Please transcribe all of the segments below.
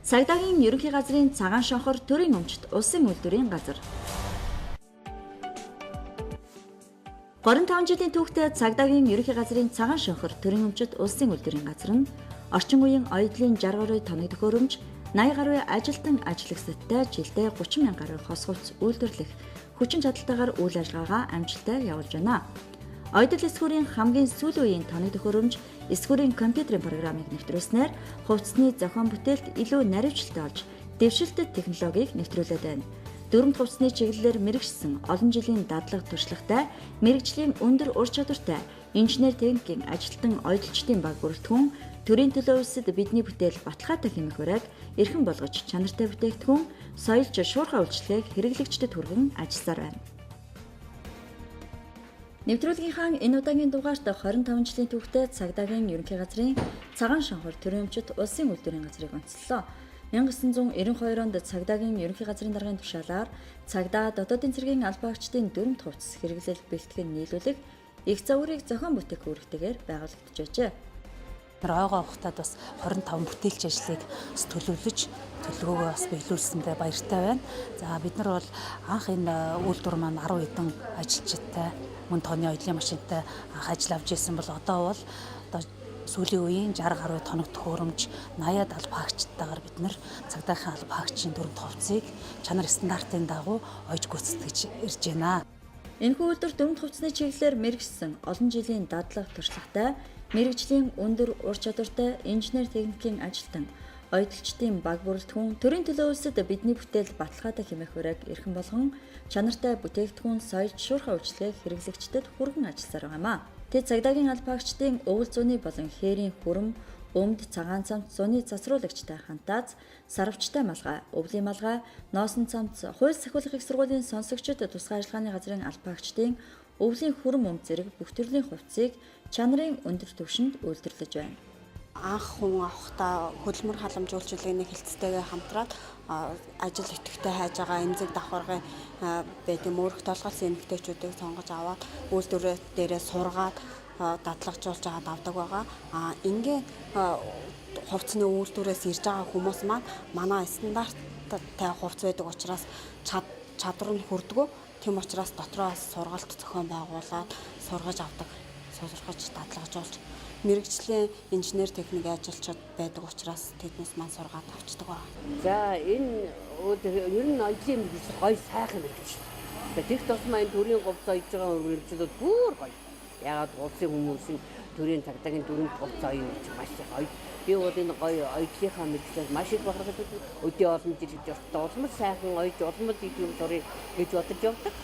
Цагдаагийн ерөнхий газрын цагаан шонхор төрийн өмчт улсын үйлдвэрийн газар. 35 жилийн түүхтэй цагдаагийн ерөнхий газрын цагаан шонхор төрийн өмчт улсын үйлдвэрийн газар нь орчин үеийн оюутлын 60 гаруй тоног төхөөрөмж, 80 гаруй ажилтан ажлагчдтай жилдээ 30 мянган гаруй хос хувцас үйлдвэрлэх хүчин чадалтайгаар үйл ажиллагаагаа амжилттай явуулж байна. Оюутал эсхүүрийн хамгийн сүүлийн үеийн тоног төхөөрөмж, эсхүүрийн компьютерийн программыг нэвтрүүлснээр хувцасны зохион бүтээлд илүү наривчлалтай болж, дэвшилтэт технологиг нэвтрүүлээд байна. Дөрөмт хувцасны чиглэлээр мэргэжсэн олон жилийн дадлага туршлагатай, мэргэжлийн өндөр ур чадвартай, инженер техникийн ажилтан оюуталчдын баг бүрэлдэхүүн, төрийн төлөө улсад бидний бүтээл баталгаатай хэмээх урайг эрхэм болгож чанартай бүтээгдэхүүн, соёлж шуурхай үйлчлэгийг хэрэглэгчдэд хүргэн ажилласаар байна. Нэвтрүүлгийнхаа энэ удаагийн дугаарт 25 жилийн түүхтэй цагдаагийн ерөнхий газрын цагаан шонхор төрийн өмчт улсын үйлдвэрийн газрыг онцлолоо. 1992 онд цагдаагийн ерөнхий газрын даргын тушаалаар цагдаа дотоодын цэргийн албаагчдын дөрөмт хувцас хэрэглэл бэлтгэн нийлүүлэх их загварыг зохион бүтээх үүрэгтэйгээр байгуулагдчихжээ. Ойгоо ухтаад бас 25 бүтээлч ажлыг бас төлөвлөж төлөвлөгөөгөө бас биелүүлсэндээ баяртай байна. За бид нар бол анх энэ үйлдвэр маань 10 хэдэн ажилчтай мөн тооны оюутлын машинтай анх ажил авч ирсэн бол одоо сүүлийн үеийн 60 гаруй тоног төхөөрөмж 80-аад албаагчтайгаар бид нар цагдаагийн албаагчийн дөрөмт хувцсыг чанар стандартын дагуу ойж гүйцэтгэж ирж байна. Энэхүү үйлдвэр дөрөмт хувцсны чиглэлээр мэргэжсэн олон жилийн дадлага туршлагатай, мэргэжлийн өндөр ур чадвартай, инженер техникийн ажилтан, оюуталчдын баг бүрэлдэхүүн, төрийн төлөө улсад бидний бүтээл баталгаатай хэмээх урайг эрхэм болгон чанартай бүтээгдэхүүн, соёлж шуурхай үйлчлэгийг хэрэглэгчдэд хүргэн ажилласаар байна. Тэд цагдаагийн албаагчдын өвөл зууны болон хээрийн хүрэм, өмд, цагаан цамц, зуны засруулагчтай хантаац, сарвчтай малгай, өвлийн малгай, ноосон цамц, хууль сахиулах их сургуулийн сонсогчид тусгай ажиллагааны газрын албаагчдын өвлийн хүрэм өмд зэрэг бүх төрлийн хувцсыг чанарын өндөр түвшинд үйлдвэрлэж байна. Анх хүн авахдаа хөдөлмөр халамжуулалтын хэлцтэйгээ хамтраад ажил идэвхтэй хайж байгаа эмзэг давхаргын байдаг мөрөх толголцсон эмэгтэйчүүдийг сонгож аваад үйлдвэрээ дээрээ сургаад дадлагжуулж авдаг байгаа. Ингийн хувцсны үйлдвэрээс ирж байгаа хүмүүс маань манай стандарттай хувцс байдаг учраас чадвар нь хүрдэггүй. Тэм учраас дотроос сургалт зохион байгуулад сургаж авдаг, сургаж дадлагжуулж мэргэжлийн инженер техник ажилчид байдаг учраас тэднээс маань сургаад авчдаг байна. За энэ ер нь оюутлын мэргэжил гоё сайхан мэргэжил. Тэгт тусмаа энэ төрийн говц ойж байгаа мэргэжилүүд бүр гоё. Ягаад улсын хүмүүсийн төрийн цагдаагийн дөрөмт говц оюун гэж маш их гоё. Би бол энэ гоё оюутлынхаа мэргэжлээс маш их бахархаж өдөө олон жил хийж явахдаа улмал сайхан ойж улмал их юм сурыг гэж бодож явдаг.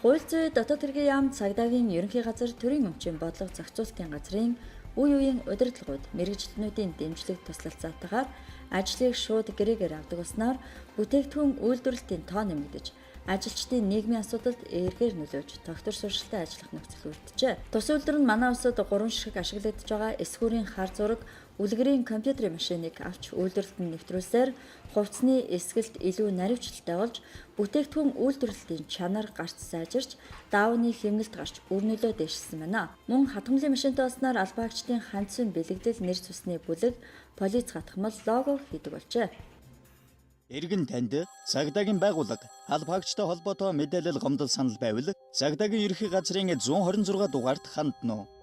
Хууль зүйн дотоод хэргийн яам цагдаагийн ерөнхий газар төрийн өмчийн бодлого зохицуулалтын газрын үе үеийн удирдлагууд мэргэжилтнүүдийн дэмжлэг туслалцаатайгаар ажлыг шууд гэрээгээр авдаг болсноор бүтээгдэхүүн үйлдвэрлэлтийн тоо нэмэгдэж, ажилчдын нийгмийн асуудалд эергээр нөлөөлж тогтвор суурьшилтай ажиллах нөхцөл бүрджээ. Тус үйлдвэр нь манай улсад 3 ширхэг ашиглагдж байгаа эсхүүрийн хар зураг, үлгэрийн компьютерийн машиныг авч үйлдвэрлэлтэнд нэвтрүүлсээр хувцсны эсгэлт илүү наривчлалтай болж, бүтээгдэхүүн үйлдвэрлэлтийн чанар гарч сайжирч, даавны хэмнэлт гарч үр нөлөө дэвшилсэн байна. Мөн хатгамлын машинтай болсноор албаагчдын хандсан бэлэгдэл нэр цусны бүлэг, полиц хатгамал лого хийдэг болжээ. Иргэн танд цагдаагийн байгууллага албаагчтай холбоотой мэдээлэл гомдол санал байвал цагдаагийн ерөнхий газрын 126 дугаард хандна уу.